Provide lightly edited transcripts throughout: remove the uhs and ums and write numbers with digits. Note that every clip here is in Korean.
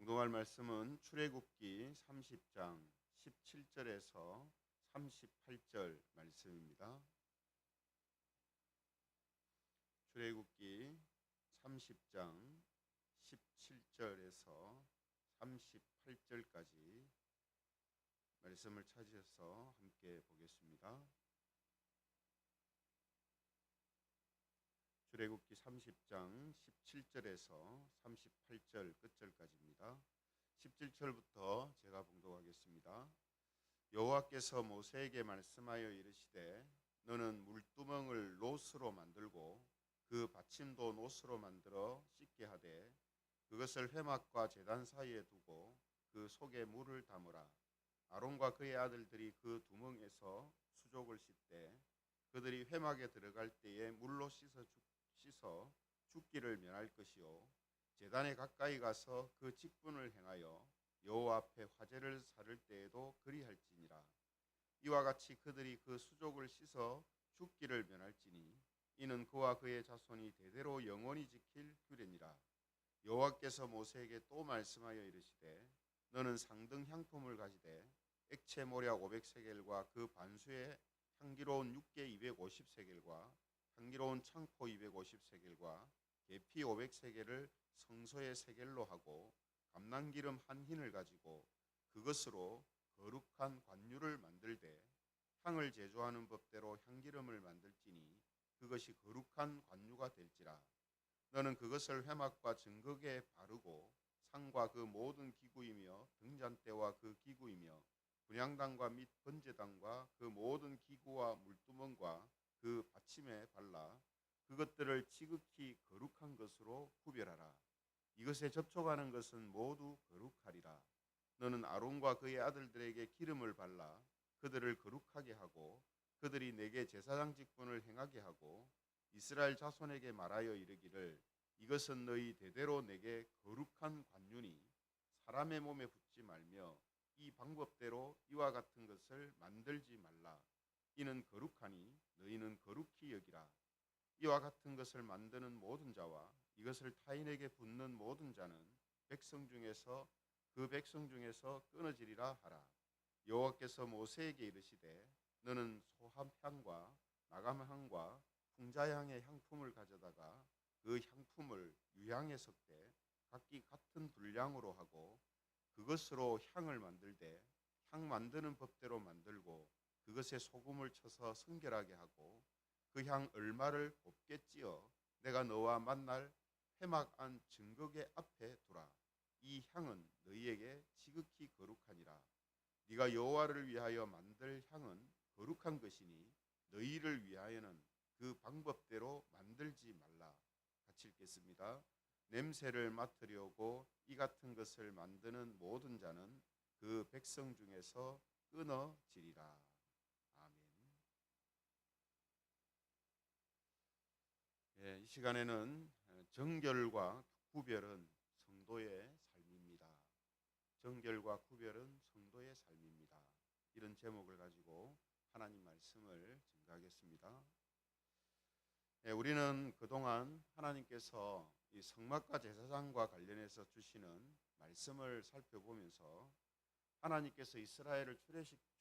공동할 말씀은 출애굽기 30장 17절에서 38절 말씀입니다. 출애굽기 30장 17절에서 38절까지 말씀을 찾으셔서 함께 보겠습니다. 출애굽기 30장 17절에서 38절 끝절까지입니다. 17절부터 제가 봉독하겠습니다. 여호와께서 모세에게 말씀하여 이르시되 너는 물두멍을 놋으로 만들고 그 받침도 놋으로 만들어 씻게 하되 그것을 회막과 제단 사이에 두고 그 속에 물을 담으라. 아론과 그의 아들들이 그 두멍에서 수족을 씻되 그들이 회막에 들어갈 때에 물로 씻어 죽기를 면할 것이요 제단에 가까이 가서 그 직분을 행하여 여호와 앞에 화제를 사를 때에도 그리할지니라. 이와 같이 그들이 그 수족을 씻어 죽기를 면할지니 이는 그와 그의 자손이 대대로 영원히 지킬 규례니라. 여호와께서 모세에게 또 말씀하여 이르시되 너는 상등 향품을 가지되 액체 모략 500세겔과 그 반수의 향기로운 육개 250세겔과 향기로운 창포 250세겔과 계피 500세겔을 성소의 세겔로 하고 감람기름 한 흰을 가지고 그것으로 거룩한 관유를 만들되 향을 제조하는 법대로 향기름을 만들지니 그것이 거룩한 관유가 될지라. 너는 그것을 회막과 증거기에 바르고 상과 그 모든 기구이며 등잔대와 그 기구이며 분향단과 및 번제단과 그 모든 기구와 물두멍과 그 받침에 발라 그것들을 지극히 거룩한 것으로 구별하라. 이것에 접촉하는 것은 모두 거룩하리라. 너는 아론과 그의 아들들에게 기름을 발라 그들을 거룩하게 하고 그들이 내게 제사장 직분을 행하게 하고 이스라엘 자손에게 말하여 이르기를 이것은 너희 대대로 내게 거룩한 관유니 사람의 몸에 붙지 말며 이 방법대로 이와 같은 것을 만들지 말라. 이는 거룩하니 너희는 거룩히 여기라. 이와 같은 것을 만드는 모든 자와 이것을 타인에게 붓는 모든 자는 백성 중에서 끊어지리라 하라. 여호와께서 모세에게 이르시되 너는 소함향과 나감향과 풍자향의 향품을 가져다가 그 향품을 유향에 섞되 각기 같은 분량으로 하고 그것으로 향을 만들되 향 만드는 법대로 만들고 그것에 소금을 쳐서 성결하게 하고 그 향 얼마를 곱게 찌어 내가 너와 만날 회막 안 증거계 앞에 두라. 이 향은 너희에게 지극히 거룩하니라. 네가 여호와를 위하여 만들 향은 거룩한 것이니 너희를 위하여는 그 방법대로 만들지 말라. 같이 읽겠습니다. 냄새를 맡으려고 이 같은 것을 만드는 모든 자는 그 백성 중에서 끊어지리라. 아멘. 이 시간에는 정결과 구별은 성도의 삶입니다. 정결과 구별은 성도의 삶입니다. 이런 제목을 가지고 하나님 말씀을 증거하겠습니다. 우리는 그동안 하나님께서 이 성막과 제사장과 관련해서 주시는 말씀을 살펴보면서 하나님께서 이스라엘을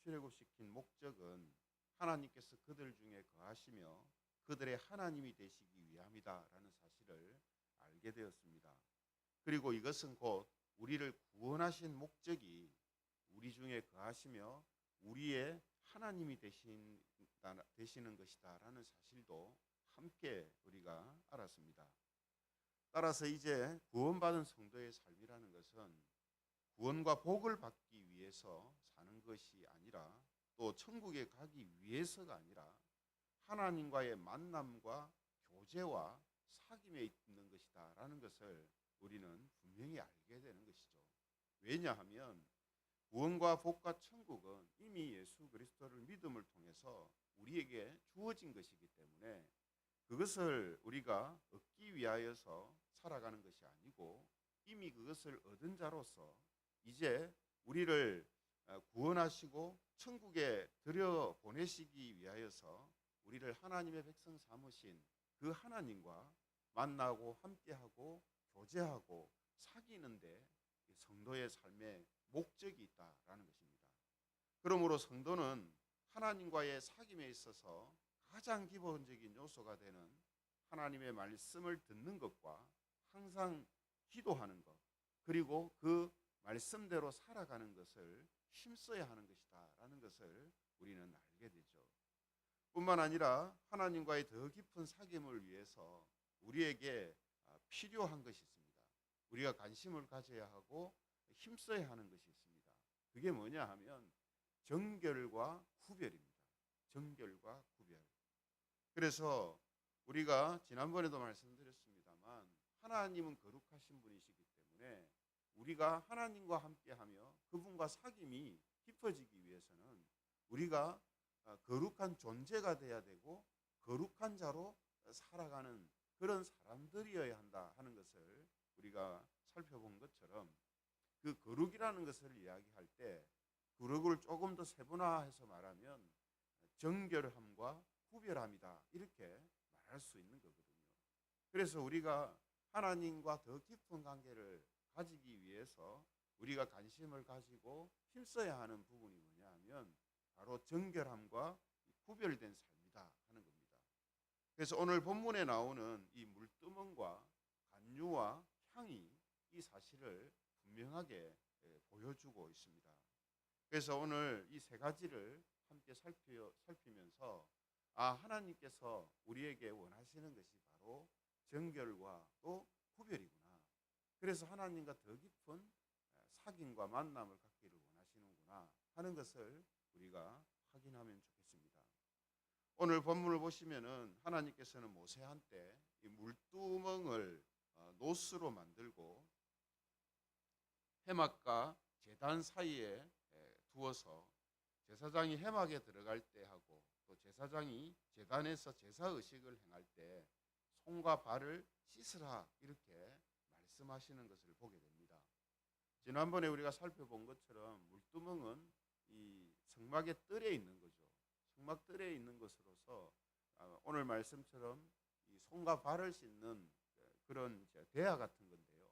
출애굽시킨 목적은 하나님께서 그들 중에 거하시며 그들의 하나님이 되시기 위함이다라는 사실을 알게 되었습니다. 그리고 이것은 곧 우리를 구원하신 목적이 우리 중에 거하시며 우리의 하나님이 되시는 것이다라는 사실도 함께 우리가 알았습니다. 따라서 이제 구원받은 성도의 삶이라는 것은 구원과 복을 받기 위해서 사는 것이 아니라 또 천국에 가기 위해서가 아니라 하나님과의 만남과 교제와 사귐에 있는 것이다 라는 것을 우리는 분명히 알게 되는 것이죠. 왜냐하면 구원과 복과 천국은 이미 예수 그리스도를 믿음을 통해서 우리에게 주어진 것이기 때문에 그것을 우리가 얻기 위하여서 살아가는 것이 아니고 이미 그것을 얻은 자로서 이제 우리를 구원하시고 천국에 들여보내시기 위하여서 우리를 하나님의 백성 삼으신 그 하나님과 만나고 함께하고 교제하고 사귀는데 성도의 삶에 목적이 있다라는 것입니다. 그러므로 성도는 하나님과의 사귐에 있어서 가장 기본적인 요소가 되는 하나님의 말씀을 듣는 것과 항상 기도하는 것, 그리고 그 말씀대로 살아가는 것을 힘써야 하는 것이다라는 것을 우리는 알게 되죠. 뿐만 아니라 하나님과의 더 깊은 사귐을 위해서 우리에게 필요한 것이 있습니다. 우리가 관심을 가져야 하고 힘써야 하는 것이 있습니다. 그게 뭐냐 하면 정결과 구별입니다. 정결과 구별. 그래서 우리가 지난번에도 말씀드렸습니다만 하나님은 거룩하신 분이시기 때문에 우리가 하나님과 함께하며 그분과 사귐이 깊어지기 위해서는 우리가 거룩한 존재가 돼야 되고 거룩한 자로 살아가는 그런 사람들이어야 한다 하는 것을 우리가 살펴본 것처럼 그 거룩이라는 것을 이야기할 때 거룩을 조금 더 세분화해서 말하면 정결함과 구별함이다 이렇게 말할 수 있는 거거든요. 그래서 우리가 하나님과 더 깊은 관계를 가지기 위해서 우리가 관심을 가지고 힘써야 하는 부분이 뭐냐 하면 바로 정결함과 구별된 삶이다 하는 겁니다. 그래서 오늘 본문에 나오는 이 물두멍과 간유와 향이 이 사실을 분명하게 보여주고 있습니다. 그래서 오늘 이 세 가지를 함께 살피면서 하나님께서 우리에게 원하시는 것이 바로 정결과 또 구별이구나. 그래서 하나님과 더 깊은 사귐과 만남을 갖기를 원하시는구나 하는 것을 우리가 확인하면 좋겠습니다. 오늘 본문을 보시면은 하나님께서는 모세한테 이 물두멍을 노스로 만들고 해막과 제단 사이에 두어서 제사장이 해막에 들어갈 때 하고 또 제사장이 제단에서 제사 의식을 행할 때 손과 발을 씻으라 이렇게 말씀하시는 것을 보게 됩니다. 지난번에 우리가 살펴본 것처럼 물두멍은 이 성막의 뜰에 있는 거죠. 성막 뜰에 있는 것으로서 오늘 말씀처럼 이 손과 발을 씻는 그런 대야 같은 건데요.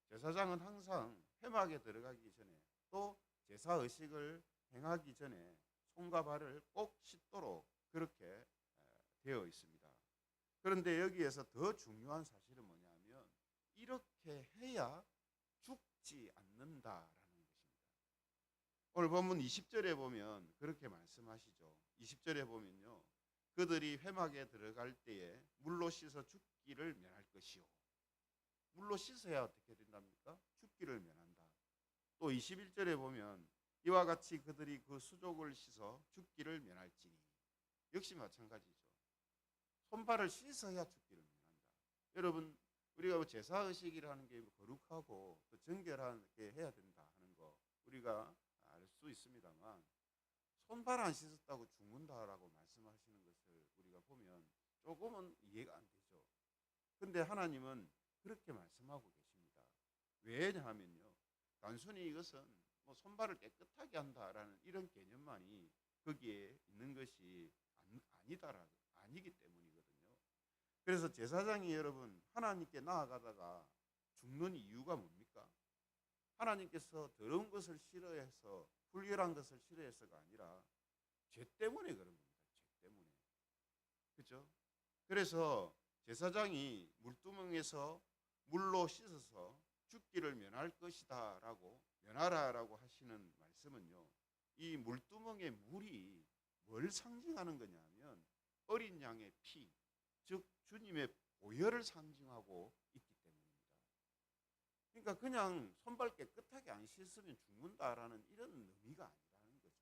제사장은 항상 회막에 들어가기 전에 또 제사 의식을 행하기 전에 손과 발을 꼭 씻도록 그렇게 되어 있습니다. 그런데 여기에서 더 중요한 사실은 뭐냐면 이렇게 해야 죽지 않는다라는 것입니다. 오늘 본문 20절에 보면 그렇게 말씀하시죠. 20절에 보면요. 그들이 회막에 들어갈 때에 물로 씻어 죽기를 면할 것이요. 물로 씻어야 어떻게 된답니까? 죽기를 면한다. 또 21절에 보면 이와 같이 그들이 그 수족을 씻어 죽기를 면할지니 역시 마찬가지죠. 손발을 씻어야 죽기를 면한다. 여러분 우리가 제사의식이라는 게 거룩하고 또 정결하게 해야 된다 하는 거 우리가 알 수 있습니다만 손발 안 씻었다고 죽는다라고 말씀하시는 것을 우리가 보면 조금은 이해가 안 되죠. 근데 하나님은 그렇게 말씀하고 계십니다. 왜냐하면요. 단순히 이것은 뭐 손발을 깨끗하게 한다라는 이런 개념만이 거기에 있는 것이 아니기 때문이거든요. 그래서 제사장이 여러분 하나님께 나아가다가 죽는 이유가 뭡니까? 하나님께서 더러운 것을 싫어해서 불결한 것을 싫어해서가 아니라 죄 때문에 그런 겁니다. 죄 때문에. 그렇죠? 그래서 제사장이 물두멍에서 물로 씻어서 죽기를 면할 것이다 라고 면하라라고 하시는 말씀은요. 이 물두멍의 물이 뭘 상징하는 거냐면 어린 양의 피, 즉 주님의 보혈을 상징하고 있기 때문입니다. 그러니까 그냥 손발 깨끗하게 안 씻으면 죽는다라는 이런 의미가 아니라는 거죠.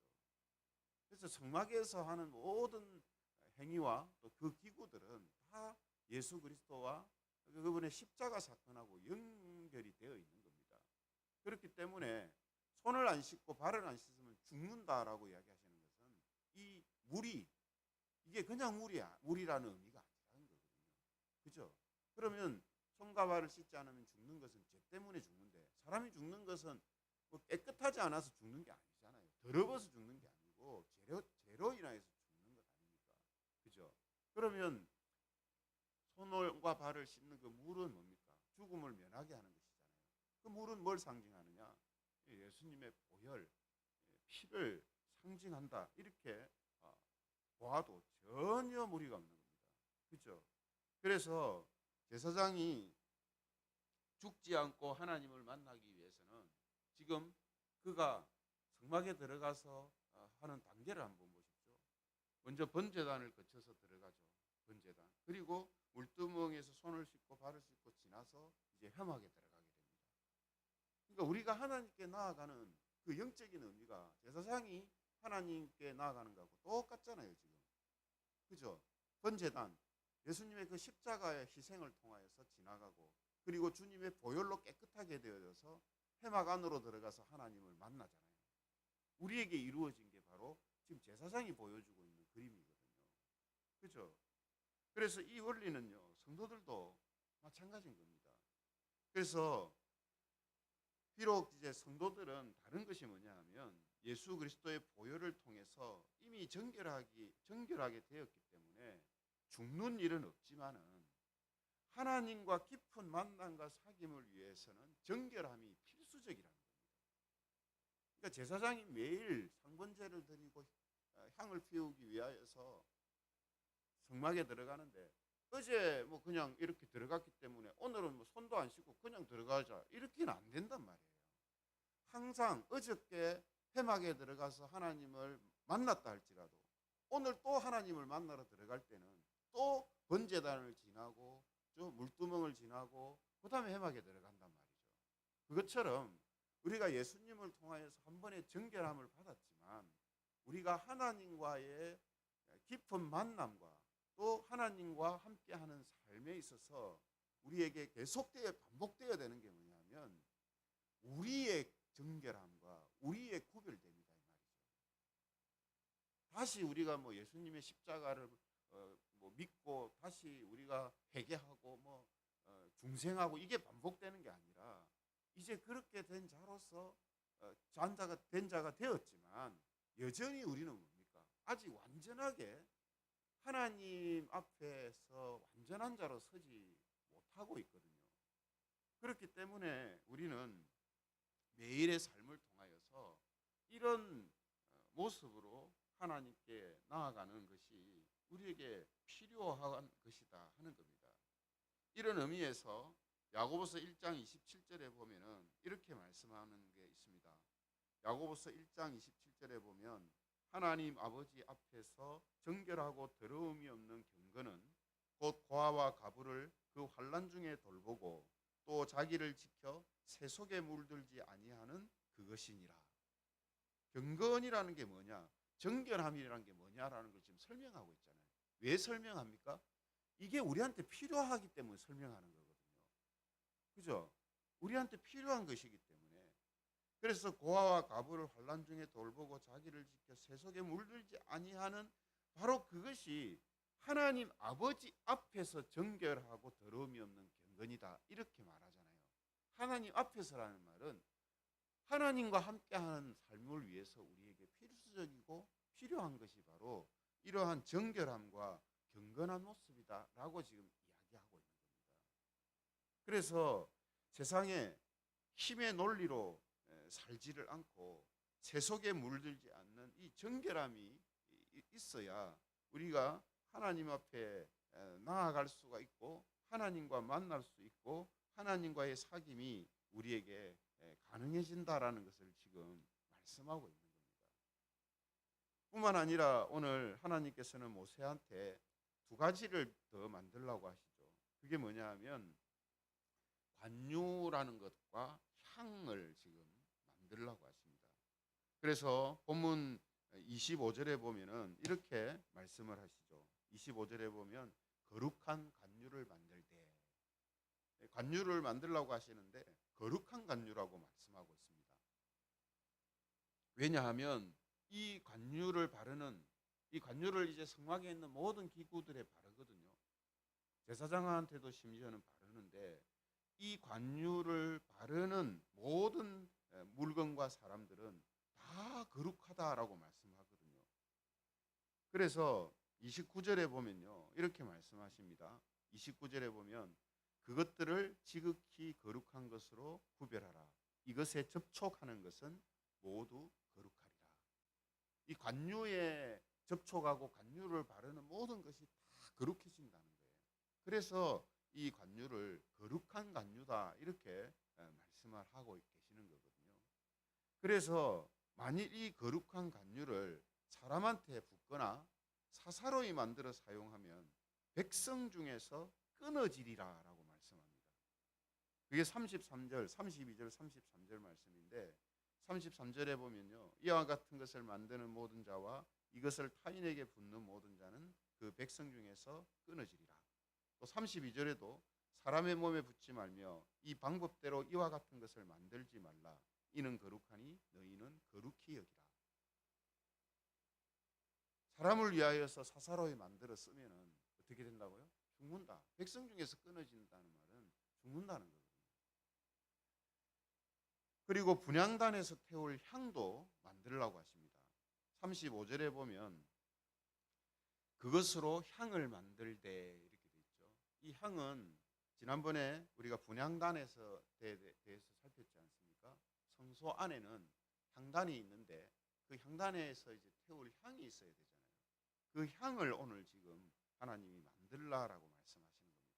그래서 성막에서 하는 모든 행위와 또 그 기구들은 다 예수 그리스도와 그분의 십자가 사건하고 연결이 되어 있는 겁니다. 그렇기 때문에 손을 안 씻고 발을 안 씻으면 죽는다라고 이야기하시는 것은 이 물이 이게 그냥 물이라는 의미가 아니라는 거거든요. 그죠? 그러면 손과 발을 씻지 않으면 죽는 것은 죄 때문에 죽는데 사람이 죽는 것은 뭐 깨끗하지 않아서 죽는 게 아니잖아요. 더러워서 죽는 게 아니고 죄로 인하여서 죽는 것 아닙니까? 그죠? 그러면 손과 발을 씻는 그 물은 뭡니까? 죽음을 면하게 하는 것이잖아요. 그 물은 뭘 상징하느냐? 예수님의 보혈, 피를 상징한다 이렇게 보아도 전혀 무리가 없는 겁니다. 그렇죠? 그래서 제사장이 죽지 않고 하나님을 만나기 위해서는 지금 그가 성막에 들어가서 하는 단계를 한번 보십시오. 먼저 번제단을 거쳐서 들어가죠. 번제단. 그리고 물두멍에서 손을 씻고 발을 씻고 지나서 이제 회막에 들어가게 됩니다. 그러니까 우리가 하나님께 나아가는 그 영적인 의미가 제사장이 하나님께 나아가는 거하고 똑같잖아요, 지금. 그죠? 번제단, 예수님의 그 십자가의 희생을 통하여서 지나가고, 그리고 주님의 보혈로 깨끗하게 되어져서 회막 안으로 들어가서 하나님을 만나잖아요. 우리에게 이루어진 게 바로 지금 제사장이 보여주고 있는 그림이거든요. 그죠? 그래서 이 원리는요, 성도들도 마찬가지인 겁니다. 그래서 비록 이제 성도들은 다른 것이 뭐냐 하면 예수 그리스도의 보혈을 통해서 이미 정결하게 되었기 때문에 죽는 일은 없지만은 하나님과 깊은 만남과 사귐을 위해서는 정결함이 필수적이라는 겁니다. 그러니까 제사장이 매일 상번제를 드리고 향을 피우기 위하여서 성막에 들어가는데 어제 뭐 그냥 이렇게 들어갔기 때문에 오늘은 뭐 손도 안 씻고 그냥 들어가자 이렇게는 안 된단 말이에요. 항상 어저께 회막에 들어가서 하나님을 만났다 할지라도 오늘 또 하나님을 만나러 들어갈 때는 또 번제단을 지나고 물두멍을 지나고 그 다음에 회막에 들어간단 말이죠. 그것처럼 우리가 예수님을 통하여서 한 번의 정결함을 받았지만 우리가 하나님과의 깊은 만남과 또 하나님과 함께하는 삶에 있어서 우리에게 계속되어 반복되어야 되는 게 뭐냐면 우리의 정결함과 우리의 구별됨이다 이 말이죠. 다시 우리가 뭐 예수님의 십자가를 뭐 믿고 다시 우리가 회개하고 뭐 중생하고 이게 반복되는 게 아니라 이제 그렇게 된 자로서 된 자가 되었지만 여전히 우리는 뭡니까? 아직 완전하게 하나님 앞에서 완전한 자로 서지 못하고 있거든요. 그렇기 때문에 우리는 매일의 삶을 통하여서 이런 모습으로 하나님께 나아가는 것이 우리에게 필요한 것이다 하는 겁니다. 이런 의미에서 야고보서 1장 27절에 보면은 이렇게 말씀하는 게 있습니다. 야고보서 1장 27절에 보면 하나님 아버지 앞에서 정결하고 더러움이 없는 경건은 곧 고아와 가부를 그 환난 중에 돌보고 또 자기를 지켜 새 속에 물들지 아니하는 그것이니라. 경건이라는 게 뭐냐? 정결함이라는 게 뭐냐라는 걸 지금 설명하고 있잖아요. 왜 설명합니까? 이게 우리한테 필요하기 때문에 설명하는 거거든요. 그죠? 우리한테 필요한 것이기 때문에. 그래서 고아와 가부를 환난 중에 돌보고 자기를 지켜 새 속에 물들지 아니하는 바로 그것이 하나님 아버지 앞에서 정결하고 더러움이 없는 경건이다 이렇게 말하잖아요. 하나님 앞에서라는 말은 하나님과 함께하는 삶을 위해서 우리에게 필수적이고 필요한 것이 바로 이러한 정결함과 경건한 모습이다라고 지금 이야기하고 있는 겁니다. 그래서 세상에 힘의 논리로 살지를 않고 새 속에 물들지 않는 이 정결함이 있어야 우리가 하나님 앞에 나아갈 수가 있고 하나님과 만날 수 있고 하나님과의 사귐이 우리에게 가능해진다라는 것을 지금 말씀하고 있는 겁니다. 뿐만 아니라 오늘 하나님께서는 모세한테 두 가지를 더 만들라고 하시죠. 그게 뭐냐 하면 관유라는 것과 향을 지금 만들라고 하십니다. 그래서 본문 25절에 보면은 이렇게 말씀을 하시죠. 25절에 보면 거룩한 관유를 만들 때 관유를 만들라고 하시는데 거룩한 관유라고 말씀하고 있습니다. 왜냐하면 이 관유를 이제 성막에 있는 모든 기구들에 바르거든요. 제사장한테도 심지어는 바르는데 이 관유를 바르는 모든 물건과 사람들은 다 거룩하다라고 말씀하거든요. 그래서 29절에 보면요. 이렇게 말씀하십니다. 29절에 보면 그것들을 지극히 거룩한 것으로 구별하라. 이것에 접촉하는 것은 모두 거룩하리라. 이 관유에 접촉하고 관유를 바르는 모든 것이 다 거룩해진다는 거예요. 그래서 이 관유를 거룩한 관유다 이렇게 말씀을 하고 계시는 거거든요. 그래서 만일 이 거룩한 관유를 사람한테 붓거나 사사로이 만들어 사용하면 백성 중에서 끊어지리라라고 말씀합니다. 그게 33절, 32절, 33절 말씀인데 33절에 보면요. 이와 같은 것을 만드는 모든 자와 이것을 타인에게 붓는 모든 자는 그 백성 중에서 끊어지리라. 또 32절에도 사람의 몸에 붓지 말며 이 방법대로 이와 같은 것을 만들지 말라. 이는 거룩하니 너희는 거룩히 여기라. 사람을 위하여서 사사로이 만들어 쓰면은 어떻게 된다고요? 죽는다. 백성 중에서 끊어진다는 말은 죽는다는 거거든요. 그리고 분향단에서 태울 향도 만들라고 하십니다. 35절에 보면 그것으로 향을 만들되 이렇게 돼 있죠. 이 향은 지난번에 우리가 분향단에서 대해서 살폈지 않습니까? 성소 안에는 향단이 있는데 그 향단에서 이제 태울 향이 있어야 되잖아요. 그 향을 오늘 지금 하나님이 만들라라고 말씀하시는 겁니다.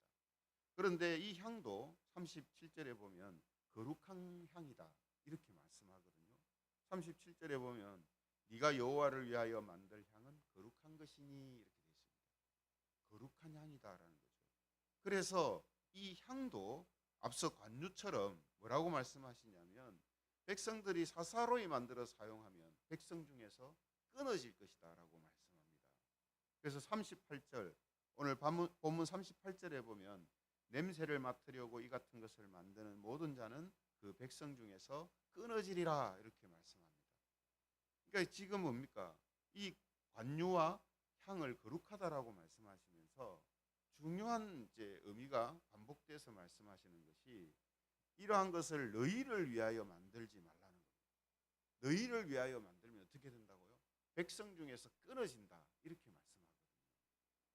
그런데 이 향도 37절에 보면 거룩한 향이다 이렇게 말씀하거든요. 37절에 보면 네가 여호와를 위하여 만들 향은 거룩한 것이니 이렇게 되어 있습니다. 거룩한 향이다라는 거죠. 그래서 이 향도 앞서 관유처럼 뭐라고 말씀하시냐면 백성들이 사사로이 만들어 사용하면 백성 중에서 끊어질 것이다라고 말씀합니다. 그래서 38절 오늘 본문 38절에 보면 냄새를 맡으려고 이 같은 것을 만드는 모든 자는 그 백성 중에서 끊어지리라 이렇게 말씀합니다. 그러니까 지금 뭡니까? 이 관유와 향을 거룩하다라고 말씀하시면서 중요한 이제 의미가 반복돼서 말씀하시는 것이 이러한 것을 너희를 위하여 만들지 말라는 겁니다. 너희를 위하여 만들면 어떻게 된다고요? 백성 중에서 끊어진다 이렇게 말씀하거든요.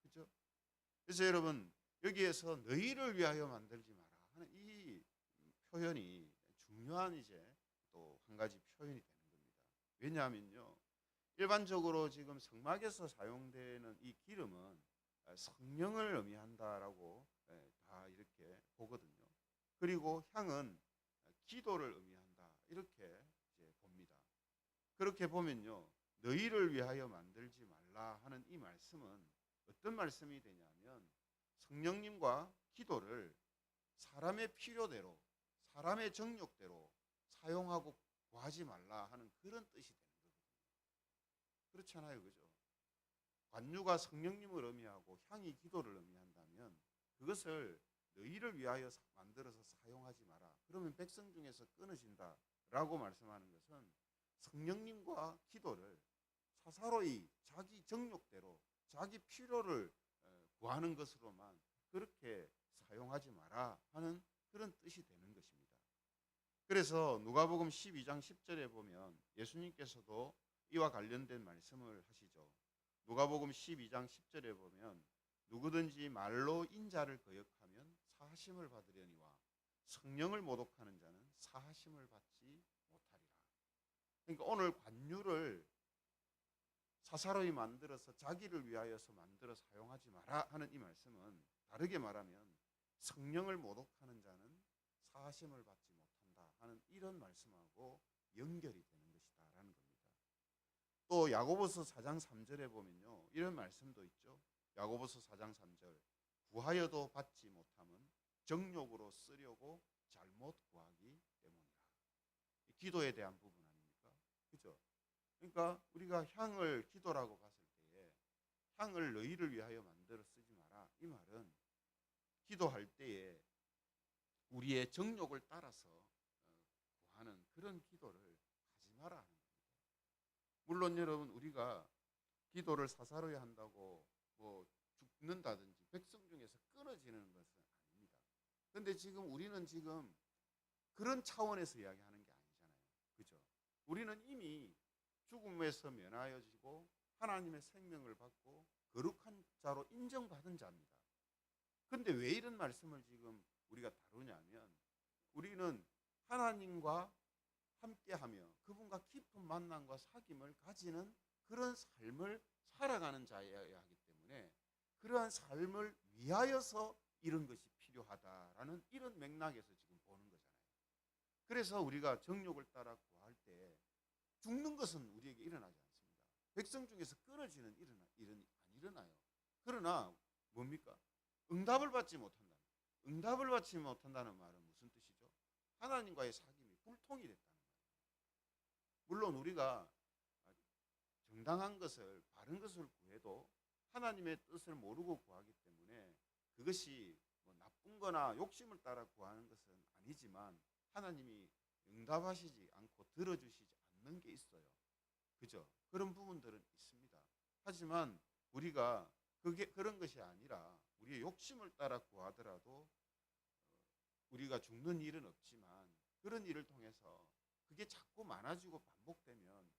그렇죠? 그래서 여러분 여기에서 너희를 위하여 만들지 마라 하는 이 표현이 중요한 이제 또 한 가지 표현이 되는 겁니다. 왜냐하면요. 일반적으로 지금 성막에서 사용되는 이 기름은 성령을 의미한다라고 다 이렇게 보거든요. 그리고 향은 기도를 의미한다 이렇게 이제 봅니다. 그렇게 보면요. 너희를 위하여 만들지 말라 하는 이 말씀은 어떤 말씀이 되냐면 성령님과 기도를 사람의 필요대로 사람의 정욕대로 사용하고 구하지 말라 하는 그런 뜻이 되는 거거든요. 그렇잖아요. 그죠? 관유가 성령님을 의미하고 향이 기도를 의미한다면 그것을 너희를 위하여 만들어서 사용하지 마라. 그러면 백성 중에서 끊어진다라고 말씀하는 것은 성령님과 기도를 사사로이 자기 정욕대로 자기 필요를 구하는 것으로만 그렇게 사용하지 마라 하는 그런 뜻이 되는 것입니다. 그래서 누가복음 12장 10절에 보면 예수님께서도 이와 관련된 말씀을 하시죠. 누가복음 12장 10절에 보면 누구든지 말로 인자를 거역하면 사하심을 받으려니와 성령을 모독하는 자는 사하심을 받지 못하리라. 그러니까 오늘 관유를 사사로이 만들어서 자기를 위하여서 만들어 사용하지 마라 하는 이 말씀은 다르게 말하면 성령을 모독하는 자는 사하심을 받지 못한다 하는 이런 말씀하고 연결이 되는 것이다라는 겁니다. 또 야고보서 4장 3절에 보면요. 이런 말씀도 있죠. 야고보서 4장 3절 구하여도 받지 못함은 정욕으로 쓰려고 잘못 구하기 때문이라. 기도에 대한 부분 아닙니까? 그죠? 그러니까 우리가 향을 기도라고 봤을 때에 향을 너희를 위하여 만들어 쓰지 마라. 이 말은 기도할 때에 우리의 정욕을 따라서 구하는 그런 기도를 하지 마라 하는 겁니다. 물론 여러분 우리가 기도를 사사로이 한다고 뭐 죽는다든지 백성 중에서 끊어지는 것은 아닙니다. 그런데 지금 우리는 지금 그런 차원에서 이야기하는 게 아니잖아요. 그죠? 우리는 이미 죽음에서 면하여지고 하나님의 생명을 받고 거룩한 자로 인정받은 자입니다. 그런데 왜 이런 말씀을 지금 우리가 다루냐면 우리는 하나님과 함께하며 그분과 깊은 만남과 사귐을 가지는 그런 삶을 살아가는 자여야 하기 때문에 그러한 삶을 위하여서 이런 것이 필요하다라는 이런 맥락에서 지금 보는 거잖아요. 그래서 우리가 정욕을 따라 구할 때 죽는 것은 우리에게 일어나지 않습니다. 백성 중에서 끊어지는 일은 안 일어나요. 그러나 뭡니까? 응답을 받지 못한다. 응답을 받지 못한다는 말은 무슨 뜻이죠? 하나님과의 사귐이 불통이 됐다는 거예요. 물론 우리가 정당한 것을, 바른 것을 구해도 하나님의 뜻을 모르고 구하기 때문에 그것이 뭐 나쁜 거나 욕심을 따라 구하는 것은 아니지만 하나님이 응답하시지 않고 들어주시지 않는 게 있어요. 그죠? 그런 부분들은 있습니다. 하지만 우리가 그런 것이 아니라 우리의 욕심을 따라 구하더라도 우리가 죽는 일은 없지만 그런 일을 통해서 그게 자꾸 많아지고 반복되면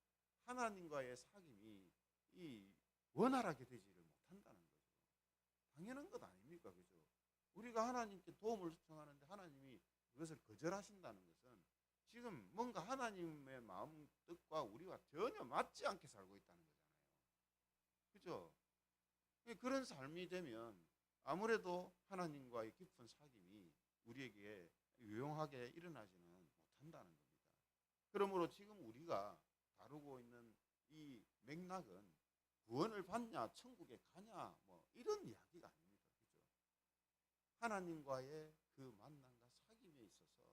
하나님과의 사귐이 원활하게 되지를 못한다는 거죠. 당연한 것 아닙니까? 그죠? 우리가 하나님께 도움을 요청하는데 하나님이 그것을 거절하신다는 것은 지금 뭔가 하나님의 마음 뜻과 우리가 전혀 맞지 않게 살고 있다는 거잖아요. 그죠? 그런 삶이 되면 아무래도 하나님과의 깊은 사귐이 우리에게 유용하게 일어나지는 못한다는 겁니다. 그러므로 지금 우리가 다루고 있는 이 맥락은 구원을 받냐, 천국에 가냐, 뭐 이런 이야기가 아닙니다. 그죠? 하나님과의 그 만남과 사귐에 있어서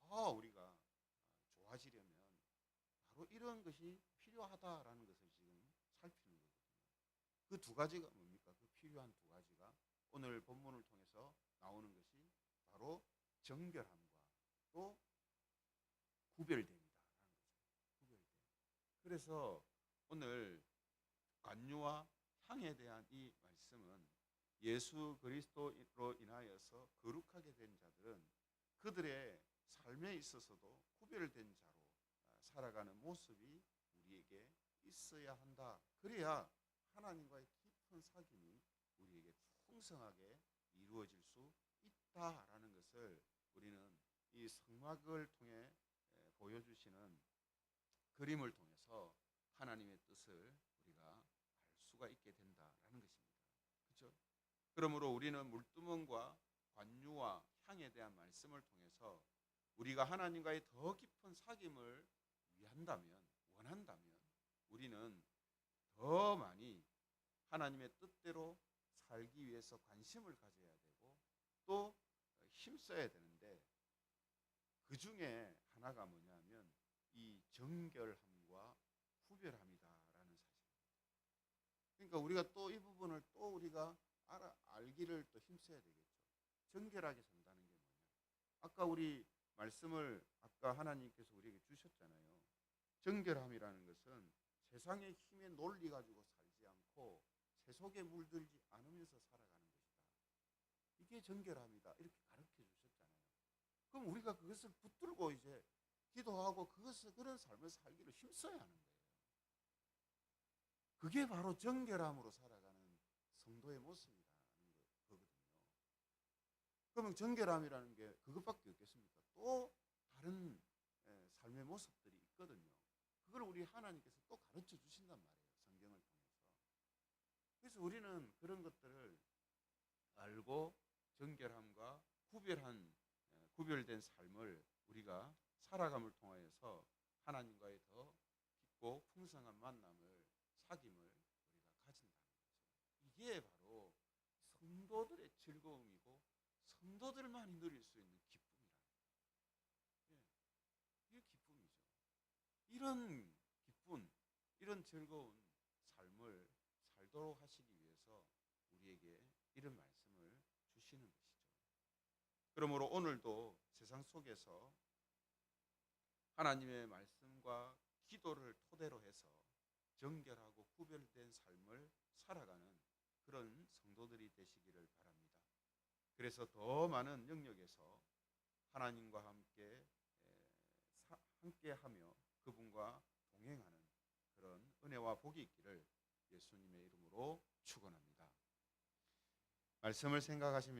더 우리가 좋아지려면 바로 이런 것이 필요하다라는 것을 지금 살피는 거거든요. 그 두 가지가 뭡니까? 그 필요한 두 가지가 오늘 본문을 통해서 나오는 것이 바로 정결함과 또 구별됨이다라는 거죠. 구별됨. 그래서 오늘 관유와 향에 대한 이 말씀은 예수 그리스도로 인하여서 거룩하게 된 자들은 그들의 삶에 있어서도 구별된 자로 살아가는 모습이 우리에게 있어야 한다. 그래야 하나님과의 깊은 사귐이 우리에게 풍성하게 이루어질 수 있다라는 것을 우리는 이 성막을 통해 보여주시는 그림을 통해서 하나님의 뜻을 우리가 알 수가 있게 된다라는 것입니다. 그렇죠? 그러므로 우리는 물두멍과 관유와 향에 대한 말씀을 통해서 우리가 하나님과의 더 깊은 사귐을 원한다면 우리는 더 많이 하나님의 뜻대로 살기 위해서 관심을 가져야 되고 또 힘써야 되는데 그 중에 하나가 뭐냐면 이 정결함과 구별함이다라는 사실입니다. 그러니까 우리가 또 이 부분을 또 우리가 알기를 또 힘써야 되겠죠. 정결하게 산다는 게 뭐냐? 아까 우리 말씀을 아까 하나님께서 우리에게 주셨잖아요. 정결함이라는 것은 세상의 힘에 논리 가지고 살지 않고 세속에 물들지 않으면서 살아가는 것이다. 이게 정결함이다. 이렇게 가르쳐 주셨잖아요. 그럼 우리가 그것을 붙들고 이제 기도하고 그런 삶을 살기를 힘써야 하는 거예요. 그게 바로 정결함으로 살아가는 성도의 모습이라는 거거든요. 그러면 정결함이라는 게 그것밖에 없겠습니까? 또 다른 삶의 모습들이 있거든요. 그걸 우리 하나님께서 또 가르쳐 주신단 말이에요. 성경을 통해서. 그래서 우리는 그런 것들을 알고 정결함과 구별된 삶을 우리가 살아감을 통하여서 하나님과의 더 깊고 풍성한 만남을 사귐을 우리가 가진다는 거죠. 이게 바로 성도들의 즐거움이고 성도들만이 누릴 수 있는 기쁨이라는 거예요. 이게 기쁨이죠. 이런 기쁨, 이런 즐거운 삶을 살도록 하시기 위해서 우리에게 이런 말씀을 주시는 것이죠. 그러므로 오늘도 세상 속에서 하나님의 말씀과 기도를 토대로 해서 정결하고 구별된 삶을 살아가는 그런 성도들이 되시기를 바랍니다. 그래서 더 많은 영역에서 하나님과 함께하며 그분과 동행하는 그런 은혜와 복이 있기를 예수님의 이름으로 축원합니다. 말씀을 생각하시며